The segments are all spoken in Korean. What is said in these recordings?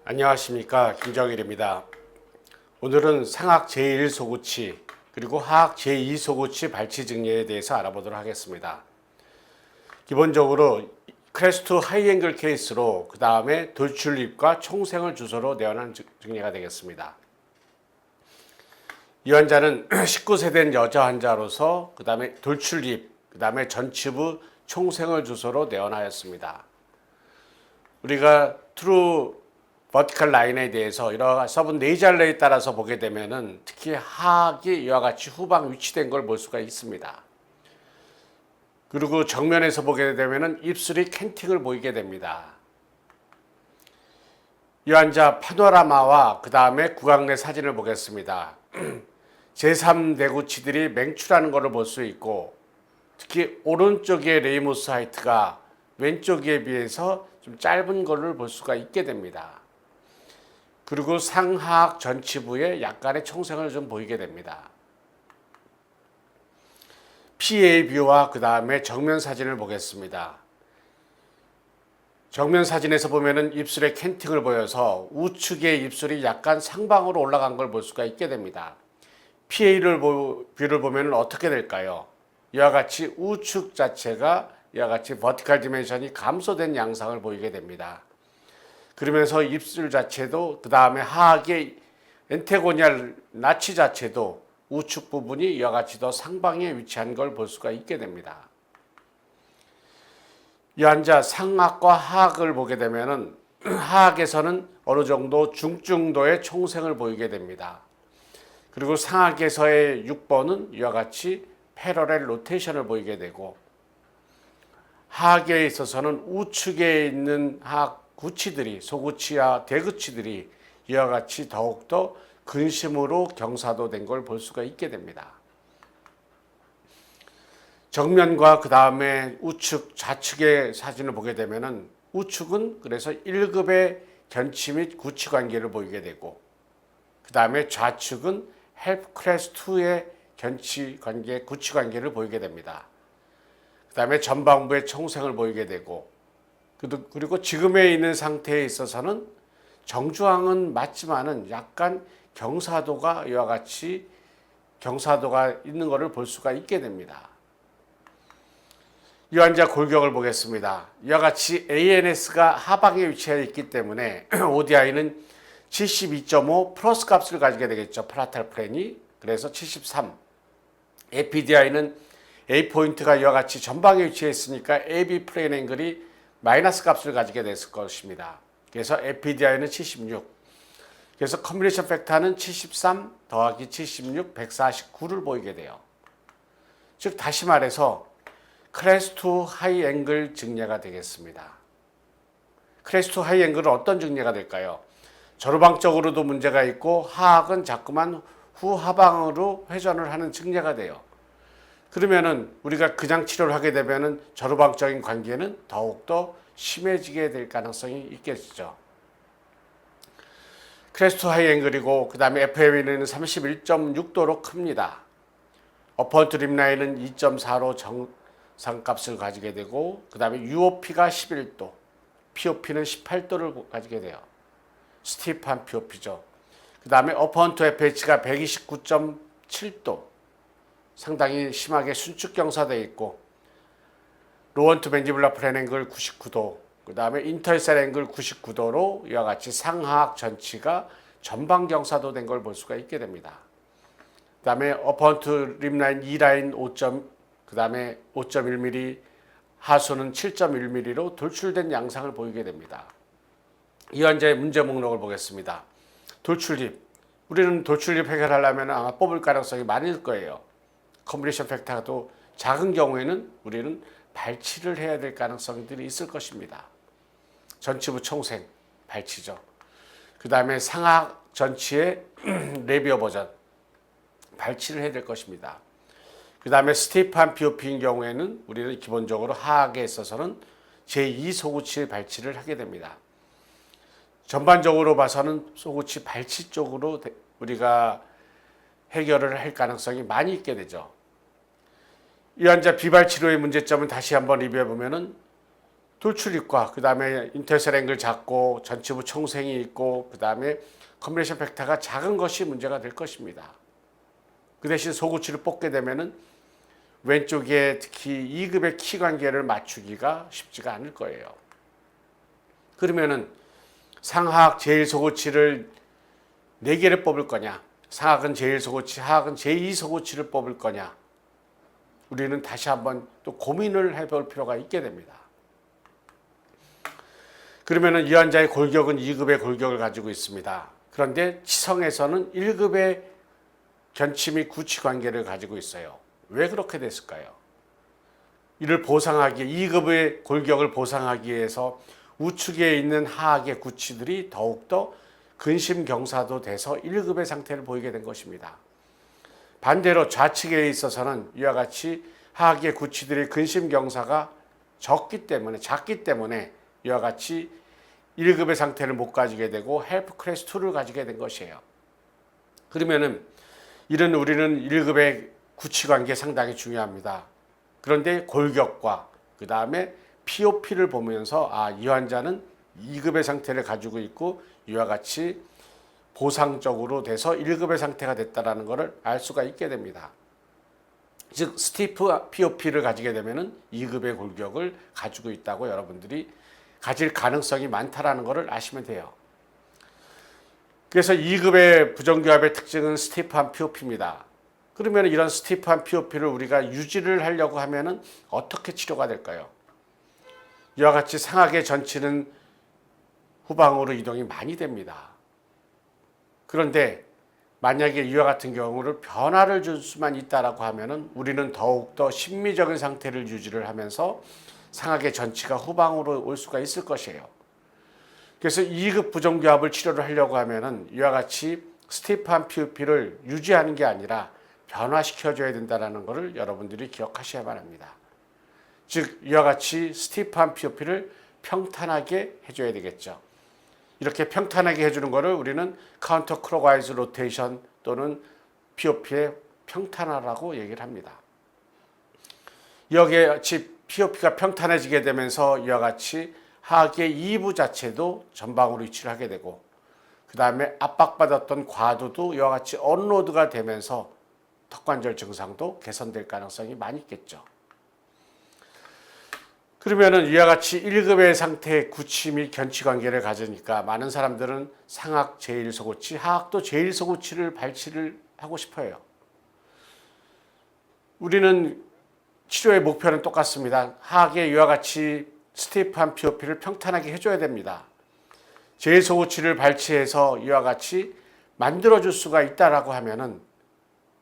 안녕하십니까, 김정일입니다. 오늘은 상악 제1소구치 그리고 하악 제2소구치 발치 증례에 대해서 알아보도록 하겠습니다. 기본적으로 크레스트 하이앵글 케이스로 그 다음에 돌출입과 총생을 주소로 내어난 증례가 되겠습니다. 이 환자는 19세 된 여자 환자로서 그 다음에 돌출입, 그 다음에 전치부 총생을 주소로 내원하였습니다. 우리가 트루 버티컬 라인에 대해서 이러한 서브 네이잘레에 따라서 보게 되면은 특히 하악이 이와 같이 후방 위치된 걸 볼 수가 있습니다. 그리고 정면에서 보게 되면은 입술이 캔팅을 보이게 됩니다. 이 환자 파노라마와 그 다음에 구강내 사진을 보겠습니다. 제3대구치들이 맹출하는 것을 볼 수 있고 특히 오른쪽의 레이모스 하이트가 왼쪽에 비해서 좀 짧은 것을 볼 수가 있게 됩니다. 그리고 상하악 전치부에 약간의 총생을 좀 보이게 됩니다. PA 뷰와 그 다음에 정면 사진을 보겠습니다. 정면 사진에서 보면은 입술에 캔팅을 보여서 우측의 입술이 약간 상방으로 올라간 걸 볼 수가 있게 됩니다. 뷰를 보면 어떻게 될까요? 이와 같이 우측 자체가 이와 같이 버티컬 디멘션이 감소된 양상을 보이게 됩니다. 그러면서 입술 자체도 그 다음에 하악의 엔테고니알 나치 자체도 우측 부분이 이와 같이 더 상방에 위치한 걸 볼 수가 있게 됩니다. 이 환자 상악과 하악을 보게 되면은 하악에서는 어느 정도 중증도의 총생을 보이게 됩니다. 그리고 상악에서의 6번은 이와 같이 패러렐 로테이션을 보이게 되고 하악에 있어서는 우측에 있는 하악 구치들이 소구치와 대구치들이 이와 같이 더욱더 근심으로 경사도된 걸 볼 수가 있게 됩니다. 정면과 그 다음에 우측 좌측의 사진을 보게 되면은 우측은 그래서 1급의 견치 및 구치 관계를 보이게 되고 그 다음에 좌측은 헬프 클래스 2의 견치 관계, 구치 관계를 보이게 됩니다. 그 다음에 전방부의 총생을 보이게 되고 그리고 지금에 있는 상태에 있어서는 정주항은 맞지만은 약간 경사도가 이와 같이 경사도가 있는 것을 볼 수가 있게 됩니다. 이 환자 골격을 보겠습니다. 이와 같이 ANS가 하방에 위치해 있기 때문에 ODI는 72.5 플러스 값을 가지게 되겠죠. 파라탈 프렌이. 그래서 73. APDI는 A 포인트가 이와 같이 전방에 위치해 있으니까 AB 플레인 앵글이 마이너스 값을 가지게 됐을 것입니다. 그래서 APDI는 76. 그래서 컨비네이션 팩터는 73 더하기 76, 149를 보이게 돼요. 즉 다시 말해서 클래스 2 하이 앵글 증례가 되겠습니다. 클래스 2 하이 앵글은 어떤 증례가 될까요? 저루방적으로도 문제가 있고 하악은 자꾸만 후하방으로 회전을 하는 증례가 돼요. 그러면은 우리가 그냥 치료를 하게 되면은 저루방적인 관계는 더욱더 심해지게 될 가능성이 있겠죠. 크레스트 하이 앵글이고 그 다음에 FME는 31.6도로 큽니다. 어퍼트 립라인은 2.4로 정상값을 가지게 되고 그 다음에 UOP가 11도, POP는 18도를 가지게 돼요. 스티프한 POP죠. 그 다음에 어퍼트 FH가 129.7도, 상당히 심하게 순축 경사되어 있고 로원트 맨디블라 플랜 앵글 99도, 그 다음에 인터셀 앵글 99도로 이와 같이 상하악 전치가 전방 경사도 된 걸 볼 수가 있게 됩니다. 그 다음에 어퍼트 립라인 2라인 5. 그 다음에 5.1mm, 하수는 7.1mm로 돌출된 양상을 보이게 됩니다. 이 환자의 문제 목록을 보겠습니다. 돌출입. 우리는 돌출입 해결하려면 아마 뽑을 가능성이 많을 거예요. 컨비네이션 팩터도 작은 경우에는 우리는 발치를 해야 될 가능성들이 있을 것입니다. 전치부 총생, 발치죠. 그 다음에 상악 전치의 레비어 버전, 발치를 해야 될 것입니다. 그 다음에 스티프한 POP인 경우에는 우리는 기본적으로 하악에 있어서는 제2소구치 발치를 하게 됩니다. 전반적으로 봐서는 소구치 발치 쪽으로 우리가 해결을 할 가능성이 많이 있게 되죠. 이 환자 비발 치료의 문제점은 다시 한번 리뷰해 보면은 돌출입과 그 다음에 인터셉 앵글 작고 전치부 총생이 있고 그 다음에 컨비네이션 팩터가 작은 것이 문제가 될 것입니다. 그 대신 소구치를 뽑게 되면은 왼쪽에 특히 2급의 키 관계를 맞추기가 쉽지가 않을 거예요. 그러면은 상하악 제1소구치를 4개를 뽑을 거냐, 상하악은 제1소구치, 하악은 제2소구치를 뽑을 거냐, 우리는 다시 한번 또 고민을 해볼 필요가 있게 됩니다. 그러면은 이 환자의 골격은 2급의 골격을 가지고 있습니다. 그런데 치성에서는 1급의 견치 및 구치 관계를 가지고 있어요. 왜 그렇게 됐을까요? 이를 보상하기, 2급의 골격을 보상하기 위해서 우측에 있는 하악의 구치들이 더욱더 근심경사도 돼서 1급의 상태를 보이게 된 것입니다. 반대로 좌측에 있어서는 이와 같이 하악의 구치들의 근심경사가 작기 때문에 이와 같이 1급의 상태를 못 가지게 되고 헬프 클래스 2를 가지게 된 것이에요. 그러면은 이런 우리는 1급의 구치 관계 상당히 중요합니다. 그런데 골격과 그 다음에 POP를 보면서 이 환자는 2급의 상태를 가지고 있고 이와 같이 보상적으로 돼서 1급의 상태가 됐다는 것을 알 수가 있게 됩니다. 즉 스티프 POP를 가지게 되면 2급의 골격을 가지고 있다고 여러분들이 가질 가능성이 많다는 것을 아시면 돼요. 그래서 2급의 부정교합의 특징은 스티프한 POP입니다. 그러면 이런 스티프한 POP를 우리가 유지를 하려고 하면 어떻게 치료가 될까요? 이와 같이 상하의 전치는 후방으로 이동이 많이 됩니다. 그런데 만약에 이와 같은 경우를 변화를 줄 수만 있다라고 하면은 우리는 더욱더 심미적인 상태를 유지를 하면서 상하의 전치가 후방으로 올 수가 있을 것이에요. 그래서 2급 부정교합을 치료를 하려고 하면은 이와 같이 스티프한 POP를 유지하는 게 아니라 변화시켜줘야 된다는 것을 여러분들이 기억하셔야만 합니다. 즉 이와 같이 스티프한 POP를 평탄하게 해줘야 되겠죠. 이렇게 평탄하게 해주는 것을 우리는 카운터 클록와이즈 로테이션 또는 POP의 평탄화라고 얘기를 합니다. 이와 같이 POP가 평탄해지게 되면서 이와 같이 하악의 2부 자체도 전방으로 위치를 하게 되고 그 다음에 압박받았던 과도도 이와 같이 언로드가 되면서 턱관절 증상도 개선될 가능성이 많이 있겠죠. 그러면은 이와 같이 1급의 상태의 구치 및 견치 관계를 가지니까 많은 사람들은 상악 제1소구치, 하악도 제1소구치를 발치를 하고 싶어요. 우리는 치료의 목표는 똑같습니다. 하악의 이와 같이 스티프한 POP를 평탄하게 해줘야 됩니다. 제1소구치를 발치해서 이와 같이 만들어줄 수가 있다라고 하면은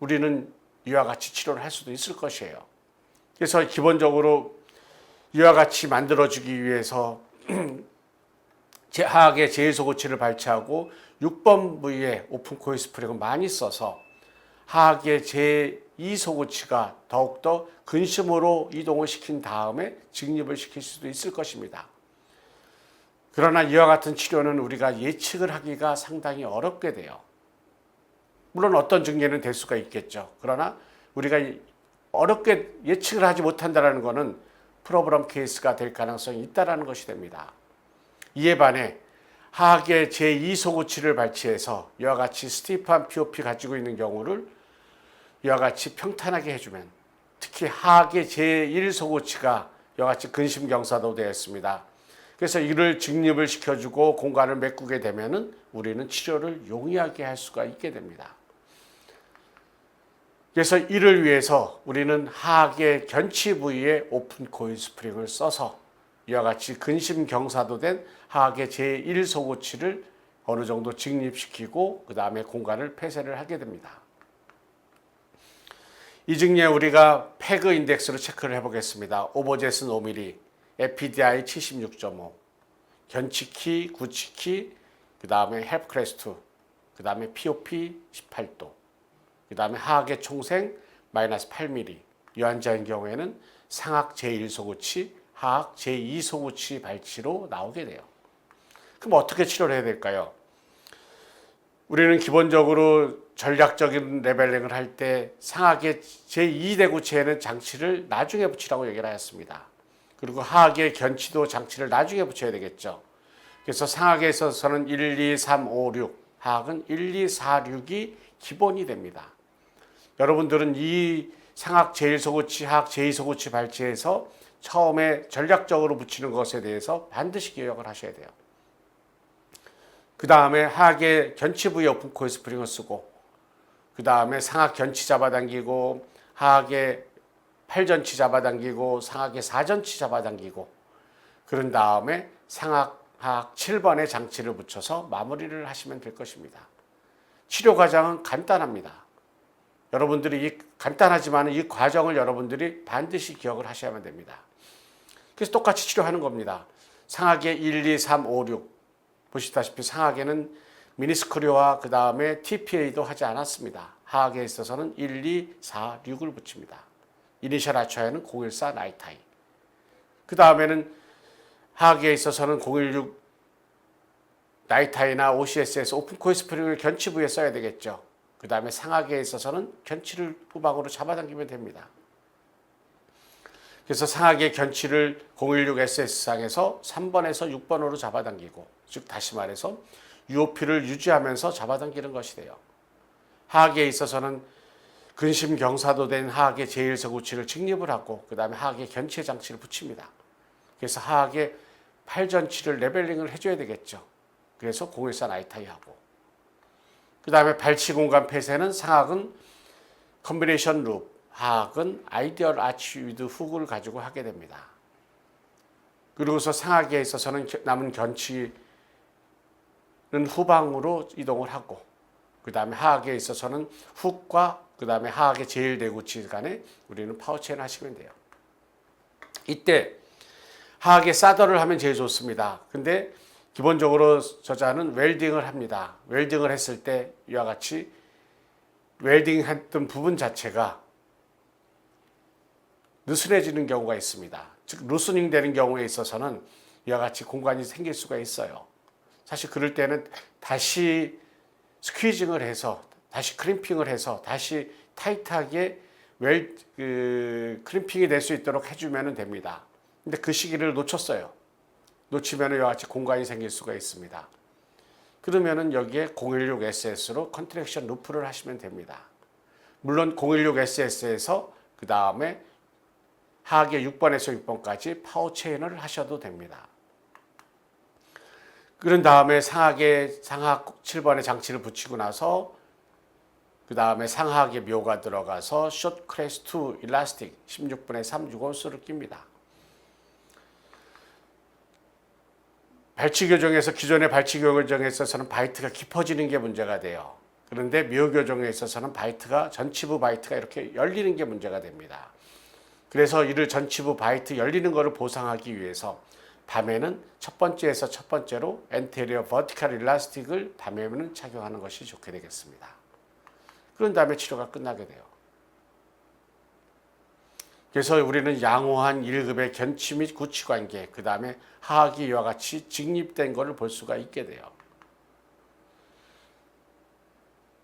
우리는 이와 같이 치료를 할 수도 있을 것이에요. 그래서 기본적으로 이와 같이 만들어주기 위해서 하악의 제1소구치를 발치하고 6번 부위에 오픈 코일 스프링을 많이 써서 하악의 제2소구치가 더욱더 근심으로 이동을 시킨 다음에 직립을 시킬 수도 있을 것입니다. 그러나 이와 같은 치료는 우리가 예측을 하기가 상당히 어렵게 돼요. 물론 어떤 증례는 될 수가 있겠죠. 그러나 우리가 어렵게 예측을 하지 못한다는 것은 프로브럼 케이스가 될 가능성이 있다는 것이 됩니다. 이에 반해 하악의 제2소구치를 발치해서 이와 같이 스티프한 POP 가지고 있는 경우를 이와 같이 평탄하게 해주면 특히 하악의 제1소구치가 이와 같이 근심경사도 되었습니다. 그래서 이를 직립을 시켜주고 공간을 메꾸게 되면은 우리는 치료를 용이하게 할 수가 있게 됩니다. 그래서 이를 위해서 우리는 하악의 견치 부위에 오픈 코일 스프링을 써서 이와 같이 근심경사도 된 하악의 제1소구치를 어느 정도 직립시키고 그 다음에 공간을 폐쇄를 하게 됩니다. 이 증례 우리가 패그 인덱스로 체크를 해보겠습니다. 오버젯은 5mm, FPDI 76.5, 견치키, 구치키, 그 다음에 헬프 클래스 2, 그 다음에 POP 18도, 그 다음에 하악의 총생 마이너스 8mm. 이 환자의 경우에는 상악 제1소구치, 하악 제2소구치 발치로 나오게 돼요. 그럼 어떻게 치료를 해야 될까요? 우리는 기본적으로 전략적인 레벨링을 할 때 상악의 제2대구체에는 장치를 나중에 붙이라고 얘기를 하였습니다. 그리고 하악의 견치도 장치를 나중에 붙여야 되겠죠. 그래서 상하계에 있어서는 1, 2, 3, 5, 6, 하악은 1, 2, 4, 6이 기본이 됩니다. 여러분들은 이 상악 제1소구치, 하악 제2소구치 발치에서 처음에 전략적으로 붙이는 것에 대해서 반드시 기억을 하셔야 돼요. 그 다음에 하악의 견치 부위 오픈 코일 스프링을 쓰고, 그 다음에 상악 견치 잡아당기고, 하악의 팔전치 잡아당기고, 상악의 사전치 잡아당기고, 그런 다음에 상악 하악 7번의 장치를 붙여서 마무리를 하시면 될 것입니다. 치료 과정은 간단합니다. 여러분들이 간단하지만 이 과정을 여러분들이 반드시 기억을 하셔야만 됩니다. 그래서 똑같이 치료하는 겁니다. 상악의 1, 2, 3, 5, 6 보시다시피 상악에는 미니스크류와 그 다음에 TPA도 하지 않았습니다. 하악에 있어서는 1, 2, 4, 6을 붙입니다. 이니셜 아처에는 014 나이타이. 그 다음에는 하악에 있어서는 016 나이타이나 OCS에서 오픈 코일 스프링을 견치 부위에 써야 되겠죠. 그 다음에 상하계에 있어서는 견치를 후방으로 잡아당기면 됩니다. 그래서 상하계 견치를 016SS상에서 3번에서 6번으로 잡아당기고, 즉 다시 말해서 UOP를 유지하면서 잡아당기는 것이 돼요. 하악에 있어서는 근심 경사도 된 하악의 제1서구치를 직립을 하고, 그 다음에 하악의 견치 장치를 붙입니다. 그래서 하악의 팔전치를 레벨링을 해줘야 되겠죠. 그래서 014 나이타이 하고, 그 다음에 발치 공간 폐쇄는 상악은 컨비네이션 룹, 하악은 아이디얼 아치 위드 훅을 가지고 하게 됩니다. 그리고서 상악에 있어서는 남은 견치는 후방으로 이동을 하고, 그 다음에 하악에 있어서는 훅과 그 다음에 하악의 제1대구치 간에 우리는 파워체인 하시면 돼요. 이때 하악에 사더를 하면 제일 좋습니다. 근데 기본적으로 저자는 웰딩을 합니다. 웰딩을 했을 때 이와 같이 웰딩했던 부분 자체가 느슨해지는 경우가 있습니다. 즉 루스닝 되는 경우에 있어서는 이와 같이 공간이 생길 수가 있어요. 사실 그럴 때는 다시 스퀴징을 해서, 다시 크림핑을 해서 다시 타이트하게 크림핑이 될 수 있도록 해주면 됩니다. 근데 그 시기를 놓쳤어요. 놓치면 이와 같이 공간이 생길 수가 있습니다. 그러면은 여기에 016SS로 컨트랙션 루프를 하시면 됩니다. 물론 016SS에서 그 다음에 하악의 6번에서 6번까지 파워 체인을 하셔도 됩니다. 그런 다음에 상악 7번의 장치를 붙이고 나서 그 다음에 상하악의 묘가 들어가서 숏 크레스 2 일라스틱 16분의 3 6온스를 낍니다. 발치 교정에서 기존의 발치 교정에 있어서는 바이트가 깊어지는 게 문제가 돼요. 그런데 묘 교정에 있어서는 바이트가 전치부 바이트가 이렇게 열리는 게 문제가 됩니다. 그래서 이를 전치부 바이트 열리는 것을 보상하기 위해서 밤에는 첫 번째로 엔테리어 버티컬 일라스틱을 밤에는 착용하는 것이 좋게 되겠습니다. 그런 다음에 치료가 끝나게 돼요. 그래서 우리는 양호한 1급의 견치 및 구치 관계, 그 다음에 하악이 이와 같이 직립된 것을 볼 수가 있게 돼요.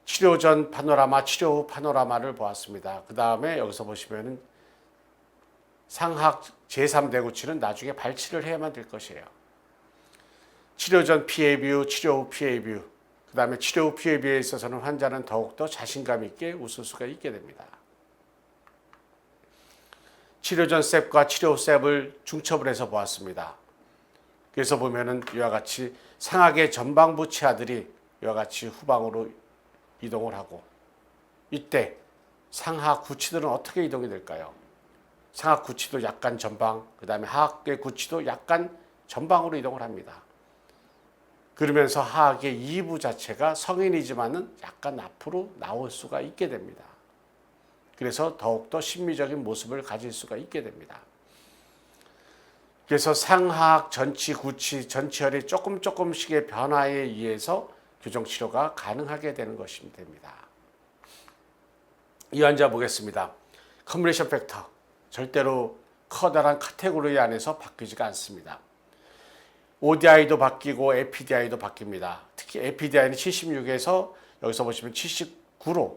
치료 전 파노라마, 치료 후 파노라마를 보았습니다. 그 다음에 여기서 보시면은 상하악 제3대구치는 나중에 발치를 해야만 될 것이에요. 치료 전 PA 뷰, 치료 후 PA 뷰, 그 다음에 치료 후 PA 뷰에 있어서는 환자는 더욱더 자신감 있게 웃을 수가 있게 됩니다. 치료 전 셉과 치료 후 셉을 중첩을 해서 보았습니다. 그래서 보면은 이와 같이 상악의 전방부 치아들이 이와 같이 후방으로 이동을 하고, 이때 상하악 구치들은 어떻게 이동이 될까요? 상악 구치도 약간 전방, 그 다음에 하악의 구치도 약간 전방으로 이동을 합니다. 그러면서 하악의 2부 자체가 성인이지만은 약간 앞으로 나올 수가 있게 됩니다. 그래서 더욱더 심미적인 모습을 가질 수가 있게 됩니다. 그래서 상하악 전치, 구치, 전치혈이 조금씩의 변화에 의해서 교정치료가 가능하게 되는 것이 됩니다. 이 환자 보겠습니다. 컨비네이션 팩터, 절대로 커다란 카테고리 안에서 바뀌지가 않습니다. ODI도 바뀌고 APDI도 바뀝니다. 특히 APDI는 76에서 여기서 보시면 79로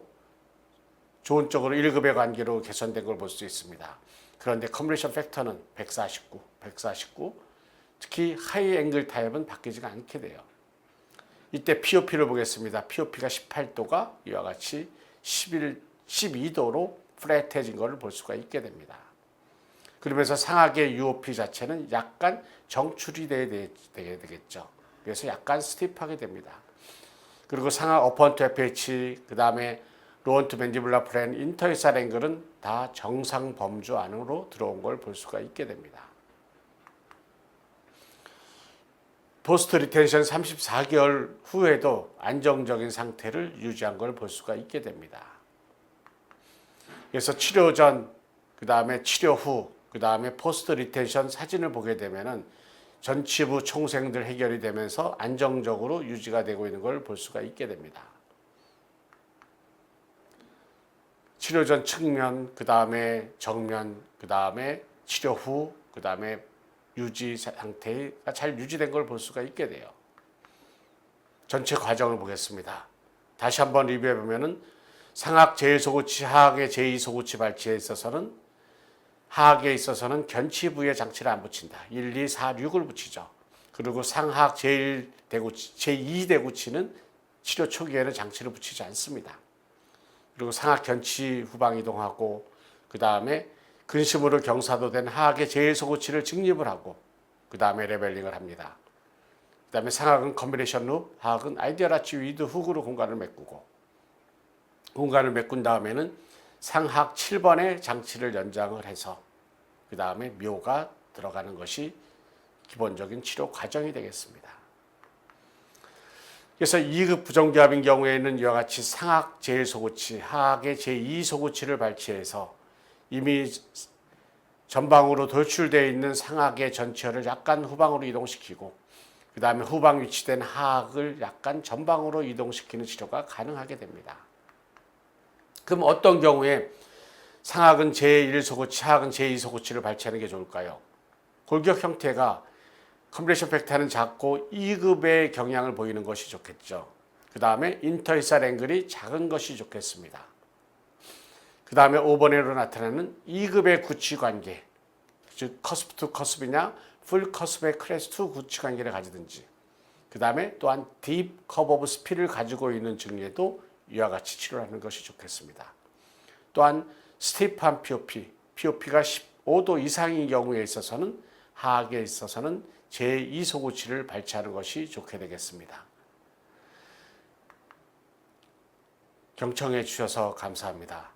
좋은 쪽으로 1급의 관계로 개선된 걸 볼 수 있습니다. 그런데 컴프레션 팩터는 149, 특히 하이 앵글 타입은 바뀌지가 않게 돼요. 이때 POP를 보겠습니다. POP가 18도가 이와 같이 12도로 플랫해진 것을 볼 수가 있게 됩니다. 그러면서 상하의 UOP 자체는 약간 정출이 되게 되겠죠. 그래서 약간 스티프하게 됩니다. 그리고 상하 어펀트 FH, 그 다음에 로원트 맨디블라 플랜, 인터이살 앵글은 다 정상 범주 안으로 들어온 걸 볼 수가 있게 됩니다. 포스트 리텐션 34개월 후에도 안정적인 상태를 유지한 걸 볼 수가 있게 됩니다. 그래서 치료 전, 그 다음에 치료 후, 그 다음에 포스트 리텐션 사진을 보게 되면은 전치부 총생들 해결이 되면서 안정적으로 유지가 되고 있는 걸 볼 수가 있게 됩니다. 치료 전 측면, 그 다음에 정면, 그 다음에 치료 후, 그 다음에 유지 상태가 잘 유지된 걸 볼 수가 있게 돼요. 전체 과정을 보겠습니다. 다시 한번 리뷰해 보면은 상악 제1소구치, 하악의 제2소구치 발치에 있어서는 하악에 있어서는 견치 부위에 장치를 안 붙인다. 1, 2, 4, 6을 붙이죠. 그리고 상하악 제1대구치, 제2대구치는 치료 초기에는 장치를 붙이지 않습니다. 그리고 상악 견치 후방 이동하고 그 다음에 근심으로 경사도된 하악의 제1소구치를 직립을 하고 그 다음에 레벨링을 합니다. 그 다음에 상악은 컨비네이션 룹, 하악은 아이디얼 아치 위드 훅으로 공간을 메꾸고 공간을 메꾼 다음에는 상하악 7번의 장치를 연장을 해서 그 다음에 묘가 들어가는 것이 기본적인 치료 과정이 되겠습니다. 그래서 2급 부정기압인 경우에는 이와 같이 상악 제1소구치, 하악의 제2소구치를 발치해서 이미 전방으로 돌출되어 있는 상악의 전치혈을 약간 후방으로 이동시키고 그 다음에 후방 위치된 하악을 약간 전방으로 이동시키는 치료가 가능하게 됩니다. 그럼 어떤 경우에 상악은 제1소구치, 하악은 제2소구치를 발치하는 게 좋을까요? 골격 형태가 컴프레션 팩터는 작고 2급의 경향을 보이는 것이 좋겠죠. 그 다음에 인터이살 앵글이 작은 것이 좋겠습니다. 그 다음에 5번으로 나타나는 2급의 구치 관계, 즉 커스프 투 커스프냐 풀 커스프의 클래스 2 구치 관계를 가지든지 그 다음에 또한 딥 커브 오브 스피를 가지고 있는 증례도 이와 같이 치료하는 것이 좋겠습니다. 또한 스티프한 POP, POP가 15도 이상인 경우에 있어서는 하악에 있어서는 제2소구치를 발치하는 것이 좋게 되겠습니다. 경청해 주셔서 감사합니다.